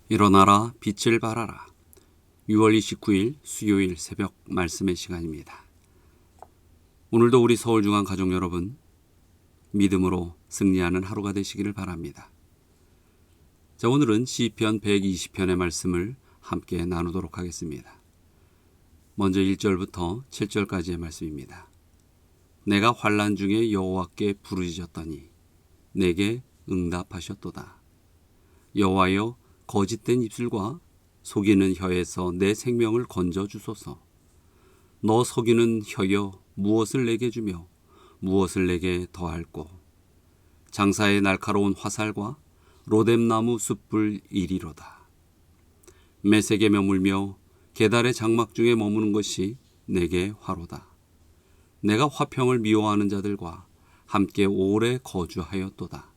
일어나라 빛을 발하라. 6월 29일 수요일 새벽 말씀의 시간입니다. 오늘도 우리 서울중앙 가족 여러분 믿음으로 승리하는 하루가 되시기를 바랍니다. 자, 오늘은 시편 120편의 말씀을 함께 나누도록 하겠습니다. 먼저 1절부터 7절까지의 말씀입니다. 내가 환난 중에 여호와께 부르짖었더니 내게 응답하셨도다. 여호와여, 거짓된 입술과 속이는 혀에서 내 생명을 건져 주소서. 너 속이는 혀여, 무엇을 내게 주며 무엇을 내게 더할꼬. 장사의 날카로운 화살과 로뎀나무 숯불 이리로다. 메색에 머물며 게달의 장막 중에 머무는 것이 내게 화로다. 내가 화평을 미워하는 자들과 함께 오래 거주하였도다.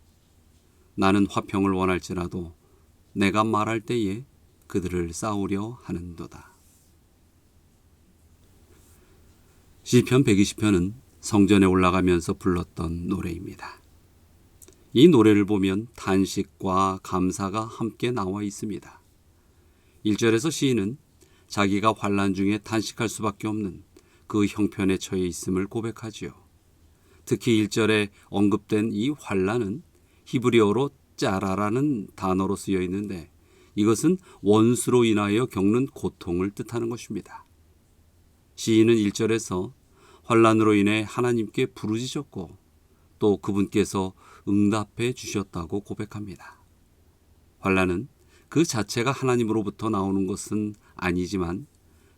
나는 화평을 원할지라도 내가 말할 때에 그들을 싸우려 하는도다. 시편 120편은 성전에 올라가면서 불렀던 노래입니다. 이 노래를 보면 탄식과 감사가 함께 나와 있습니다. 1절에서 시인은 자기가 환난 중에 탄식할 수밖에 없는 그 형편에 처해 있음을 고백하지요. 특히 1절에 언급된 이 환난은 히브리어로 짜라라는 단어로 쓰여 있는데 이것은 원수로 인하여 겪는 고통을 뜻하는 것입니다. 시인은 1절에서 환난으로 인해 하나님께 부르짖었고 또 그분께서 응답해 주셨다고 고백합니다. 환난은 그 자체가 하나님으로부터 나오는 것은 아니지만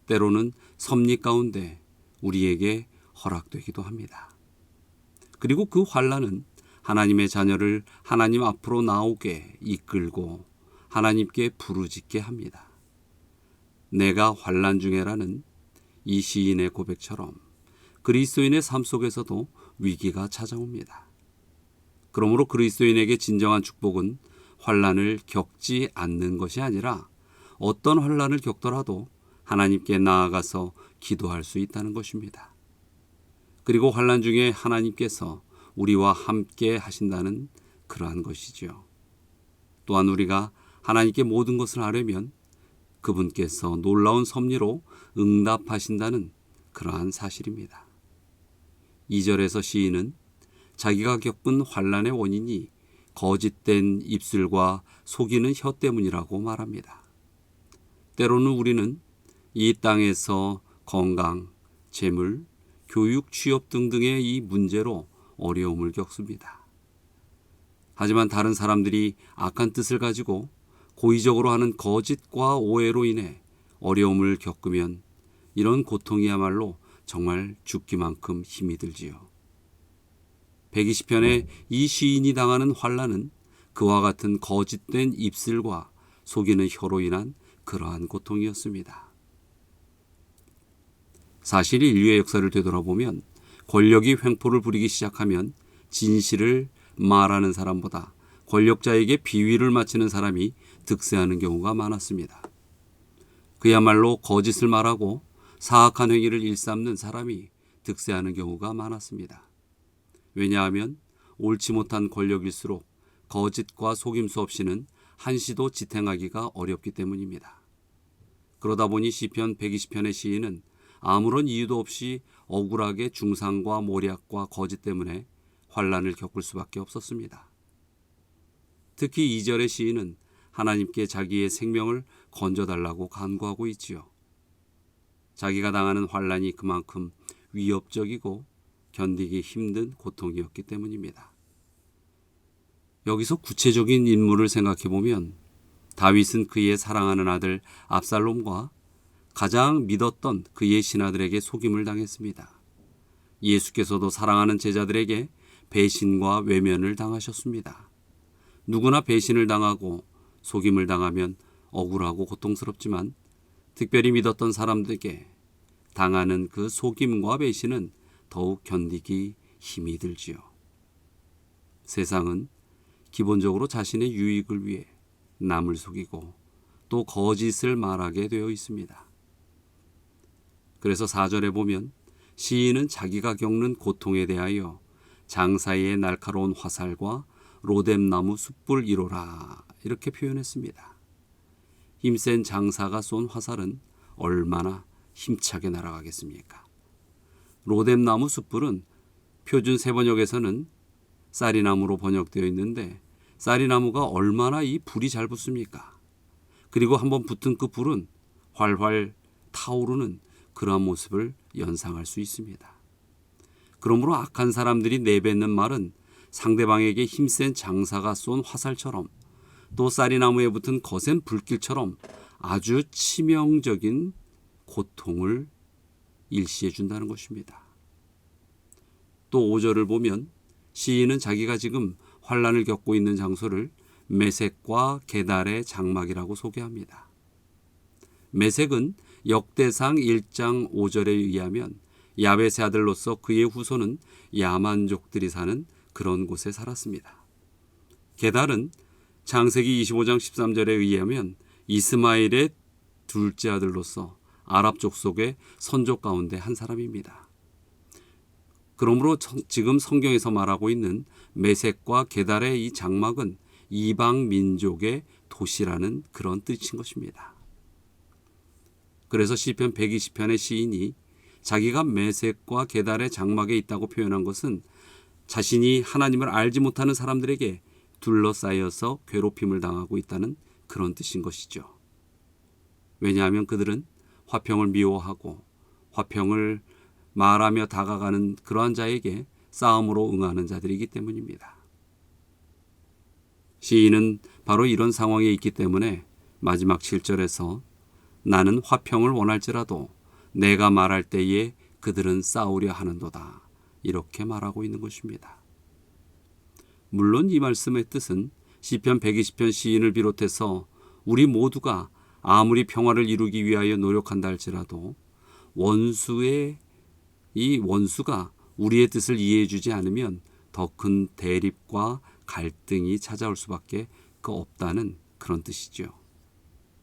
때로는 섭리 가운데 우리에게 허락되기도 합니다. 그리고 그 환난은 하나님의 자녀를 하나님 앞으로 나오게 이끌고 하나님께 부르짖게 합니다. 내가 환난 중에라는 이 시인의 고백처럼 그리스도인의 삶 속에서도 위기가 찾아옵니다. 그러므로 그리스도인에게 진정한 축복은 환난을 겪지 않는 것이 아니라 어떤 환난을 겪더라도 하나님께 나아가서 기도할 수 있다는 것입니다. 그리고 환난 중에 하나님께서 우리와 함께 하신다는 그러한 것이죠. 또한 우리가 하나님께 모든 것을 아뢰면 그분께서 놀라운 섭리로 응답하신다는 그러한 사실입니다. 2절에서 시인은 자기가 겪은 환난의 원인이 거짓된 입술과 속이는 혀 때문이라고 말합니다. 때로는 우리는 이 땅에서 건강, 재물, 교육, 취업 등등의 이 문제로 어려움을 겪습니다. 하지만 다른 사람들이 악한 뜻을 가지고 고의적으로 하는 거짓과 오해로 인해 어려움을 겪으면 이런 고통이야말로 정말 죽기만큼 힘이 들지요. 120편의 이 시인이 당하는 환난은 그와 같은 거짓된 입술과 속이는 혀로 인한 그러한 고통이었습니다. 사실 인류의 역사를 되돌아보면 권력이 횡포를 부리기 시작하면 진실을 말하는 사람보다 권력자에게 비위를 맞추는 사람이 득세하는 경우가 많았습니다. 그야말로 거짓을 말하고 사악한 행위를 일삼는 사람이 득세하는 경우가 많았습니다. 왜냐하면 옳지 못한 권력일수록 거짓과 속임수 없이는 한시도 지탱하기가 어렵기 때문입니다. 그러다 보니 시편 120편의 시인은 아무런 이유도 없이 억울하게 중상과 모략과 거짓 때문에 환난을 겪을 수밖에 없었습니다. 특히 2절의 시인은 하나님께 자기의 생명을 건져달라고 간구하고 있지요. 자기가 당하는 환난이 그만큼 위협적이고 견디기 힘든 고통이었기 때문입니다. 여기서 구체적인 인물을 생각해 보면 다윗은 그의 사랑하는 아들 압살롬과 가장 믿었던 그의 신하들에게 속임을 당했습니다. 예수께서도 사랑하는 제자들에게 배신과 외면을 당하셨습니다. 누구나 배신을 당하고 속임을 당하면 억울하고 고통스럽지만 특별히 믿었던 사람들에게 당하는 그 속임과 배신은 더욱 견디기 힘이 들지요. 세상은 기본적으로 자신의 유익을 위해 남을 속이고 또 거짓을 말하게 되어 있습니다. 그래서 4절에 보면 시인은 자기가 겪는 고통에 대하여 장사의 날카로운 화살과 로뎀나무 숯불 이로라 이렇게 표현했습니다. 힘센 장사가 쏜 화살은 얼마나 힘차게 날아가겠습니까? 로뎀나무 숯불은 표준 세번역에서는 쌀이나무로 번역되어 있는데 쌀이나무가 얼마나 이 불이 잘 붙습니까? 그리고 한번 붙은 그 불은 활활 타오르는 그러한 모습을 연상할 수 있습니다. 그러므로 악한 사람들이 내뱉는 말은 상대방에게 힘센 장사가 쏜 화살처럼 또 쌀이나무에 붙은 거센 불길처럼 아주 치명적인 고통을 일시해 준다는 것입니다. 또 5절을 보면 시인은 자기가 지금 환난을 겪고 있는 장소를 메색과 게달의 장막이라고 소개합니다. 메색은 역대상 1장 5절에 의하면 야벳의 아들로서 그의 후손은 야만족들이 사는 그런 곳에 살았습니다. 게달은 창세기 25장 13절에 의하면 이스마엘의 둘째 아들로서 아랍 족속의 선족 가운데 한 사람입니다. 그러므로 지금 성경에서 말하고 있는 메색과 게달의 이 장막은 이방 민족의 도시라는 그런 뜻인 것입니다. 그래서 시편 120편의 시인이 자기가 메색과 게달의 장막에 있다고 표현한 것은 자신이 하나님을 알지 못하는 사람들에게 둘러싸여서 괴롭힘을 당하고 있다는 그런 뜻인 것이죠. 왜냐하면 그들은 화평을 미워하고 화평을 말하며 다가가는 그러한 자에게 싸움으로 응하는 자들이기 때문입니다. 시인은 바로 이런 상황에 있기 때문에 마지막 7절에서 나는 화평을 원할지라도 내가 말할 때에 그들은 싸우려 하는도다 이렇게 말하고 있는 것입니다. 물론 이 말씀의 뜻은 시편 120편 시인을 비롯해서 우리 모두가 아무리 평화를 이루기 위하여 노력한다 할지라도 이 원수가 우리의 뜻을 이해해 주지 않으면 더 큰 대립과 갈등이 찾아올 수밖에 없다는 그런 뜻이죠.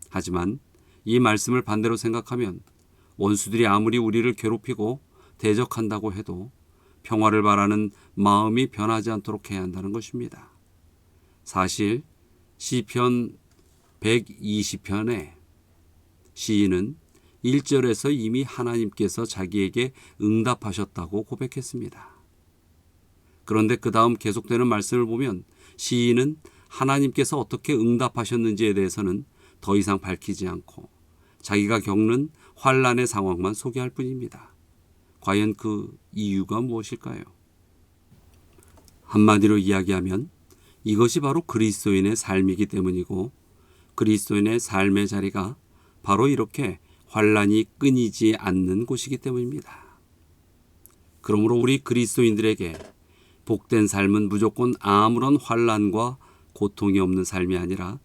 하지만 이 말씀을 반대로 생각하면 원수들이 아무리 우리를 괴롭히고 대적한다고 해도 평화를 바라는 마음이 변하지 않도록 해야 한다는 것입니다. 사실 시편 120편의 시인은 1절에서 이미 하나님께서 자기에게 응답하셨다고 고백했습니다. 그런데 그 다음 계속되는 말씀을 보면 시인은 하나님께서 어떻게 응답하셨는지에 대해서는 더 이상 밝히지 않고 자기가 겪는 환난의 상황만 소개할 뿐입니다. 과연 그 이유가 무엇일까요? 한마디로 이야기하면 이것이 바로 그리스도인의 삶이기 때문이고 그리스도인의 삶의 자리가 바로 이렇게 환난이 끊이지 않는 곳이기 때문입니다. 그러므로 우리 그리스도인들에게 복된 삶은 무조건 아무런 환난과 고통이 없는 삶이 아니라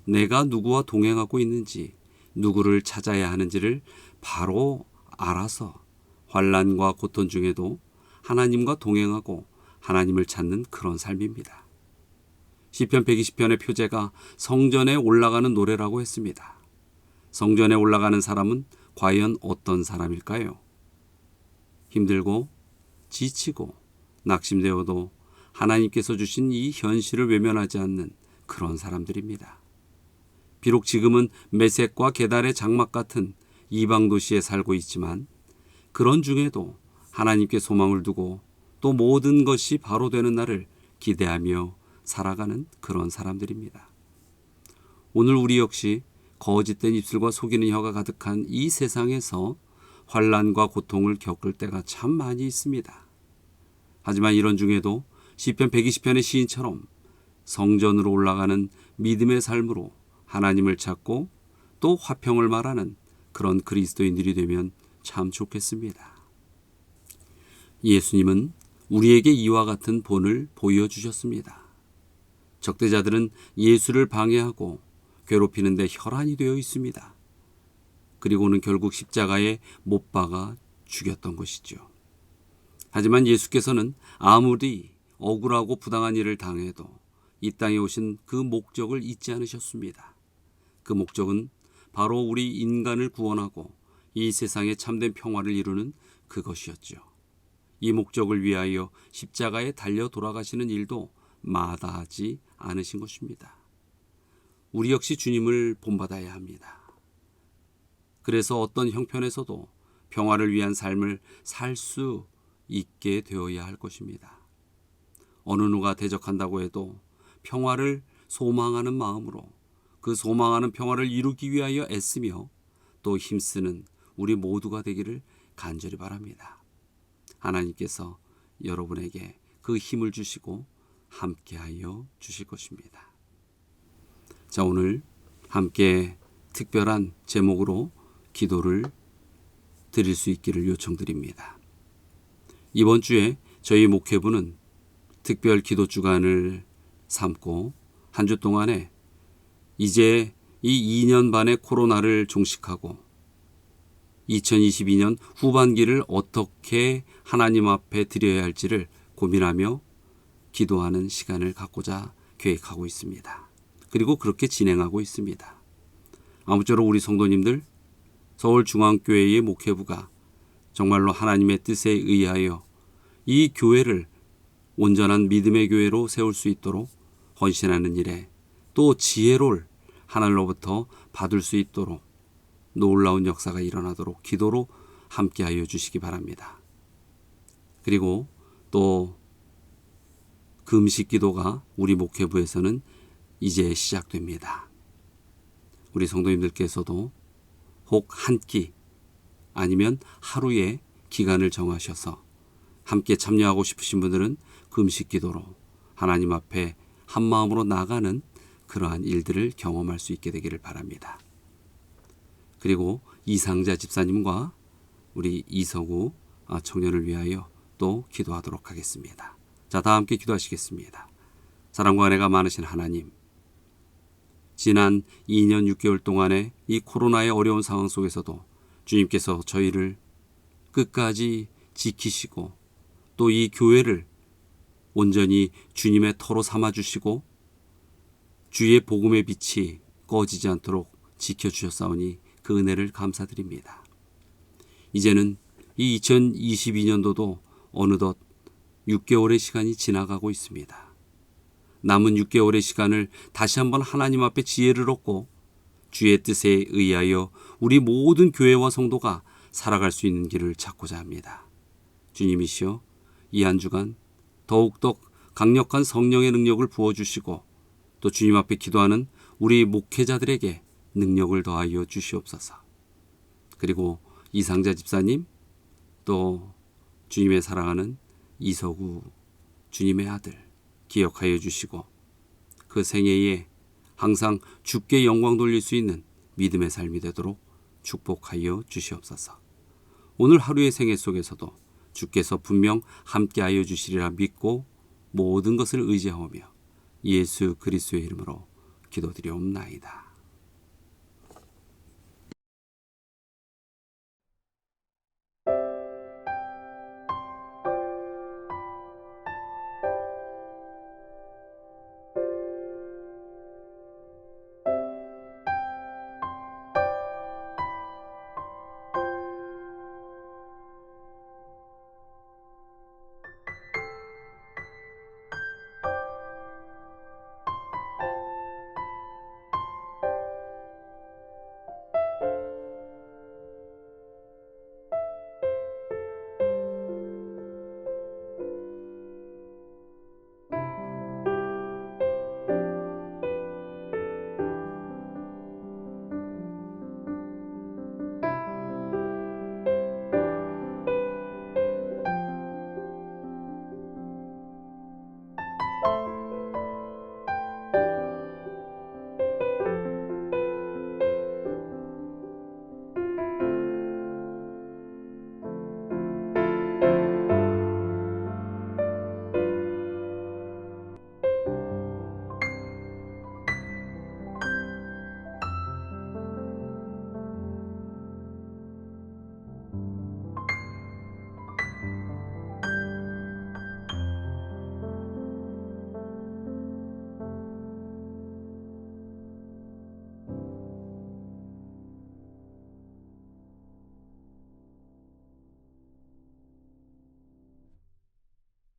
내가 누구와 동행하고 있는지 누구를 찾아야 하는지를 바로 알아서 환난과 고통 중에도 하나님과 동행하고 하나님을 찾는 그런 삶입니다. 시편 120편의 표제가 성전에 올라가는 노래라고 했습니다. 성전에 올라가는 사람은 과연 어떤 사람일까요? 힘들고 지치고 낙심되어도 하나님께서 주신 이 현실을 외면하지 않는 그런 사람들입니다. 비록 지금은 메색과 게달의 장막 같은 이방 도시에 살고 있지만 그런 중에도 하나님께 소망을 두고 또 모든 것이 바로 되는 날을 기대하며 살아가는 그런 사람들입니다. 오늘 우리 역시 거짓된 입술과 속이는 혀가 가득한 이 세상에서 환난과 고통을 겪을 때가 참 많이 있습니다. 하지만 이런 중에도 시편 120편의 시인처럼 성전으로 올라가는 믿음의 삶으로 하나님을 찾고 또 화평을 말하는 그런 그리스도인들이 되면 참 좋겠습니다. 예수님은 우리에게 이와 같은 본을 보여주셨습니다. 적대자들은 예수를 방해하고 괴롭히는 데 혈안이 되어 있습니다. 그리고는 결국 십자가에 못 박아 죽였던 것이죠. 하지만 예수께서는 아무리 억울하고 부당한 일을 당해도 이 땅에 오신 그 목적을 잊지 않으셨습니다. 그 목적은 바로 우리 인간을 구원하고 이 세상에 참된 평화를 이루는 그것이었죠. 이 목적을 위하여 십자가에 달려 돌아가시는 일도 마다하지 않으신 것입니다. 우리 역시 주님을 본받아야 합니다. 그래서 어떤 형편에서도 평화를 위한 삶을 살 수 있게 되어야 할 것입니다. 어느 누가 대적한다고 해도 평화를 소망하는 마음으로 그 소망하는 평화를 이루기 위하여 애쓰며 또 힘쓰는 우리 모두가 되기를 간절히 바랍니다. 하나님께서 여러분에게 그 힘을 주시고 함께하여 주실 것입니다. 자, 오늘 함께 특별한 제목으로 기도를 드릴 수 있기를 요청드립니다. 이번 주에 저희 목회부는 특별 기도 주간을 삼고 한 주 동안에 이제 이 2년 반의 코로나를 종식하고 2022년 후반기를 어떻게 하나님 앞에 드려야 할지를 고민하며 기도하는 시간을 갖고자 계획하고 있습니다. 그리고 그렇게 진행하고 있습니다. 아무쪼록 우리 성도님들, 서울중앙교회의 목회부가 정말로 하나님의 뜻에 의하여 이 교회를 온전한 믿음의 교회로 세울 수 있도록 헌신하는 일에 또 지혜를 하늘로부터 받을 수 있도록 놀라운 역사가 일어나도록 기도로 함께하여 주시기 바랍니다. 그리고 또 금식 기도가 우리 목회부에서는 이제 시작됩니다. 우리 성도님들께서도 혹 한 끼 아니면 하루의 기간을 정하셔서 함께 참여하고 싶으신 분들은 금식 기도로 하나님 앞에 한 마음으로 나가는 그러한 일들을 경험할 수 있게 되기를 바랍니다. 그리고 이상자 집사님과 우리 이서구 청년을 위하여 또 기도하도록 하겠습니다. 자, 다 함께 기도하시겠습니다. 사랑과 은혜가 많으신 하나님, 지난 2년 6개월 동안의 이 코로나의 어려운 상황 속에서도 주님께서 저희를 끝까지 지키시고 또 이 교회를 온전히 주님의 터로 삼아주시고 주의 복음의 빛이 꺼지지 않도록 지켜주셨사오니 그 은혜를 감사드립니다. 이제는 이 2022년도도 어느덧 6개월의 시간이 지나가고 있습니다. 남은 6개월의 시간을 다시 한번 하나님 앞에 지혜를 얻고 주의 뜻에 의하여 우리 모든 교회와 성도가 살아갈 수 있는 길을 찾고자 합니다. 주님이시여, 이 한 주간 더욱더 강력한 성령의 능력을 부어주시고 또 주님 앞에 기도하는 우리 목회자들에게 능력을 더하여 주시옵소서. 그리고 이상자 집사님, 또 주님의 사랑하는 이서구 주님의 아들 기억하여 주시고 그 생애에 항상 주께 영광 돌릴 수 있는 믿음의 삶이 되도록 축복하여 주시옵소서. 오늘 하루의 생애 속에서도 주께서 분명 함께하여 주시리라 믿고 모든 것을 의지하오며 예수 그리스도의 이름으로 기도드리옵나이다.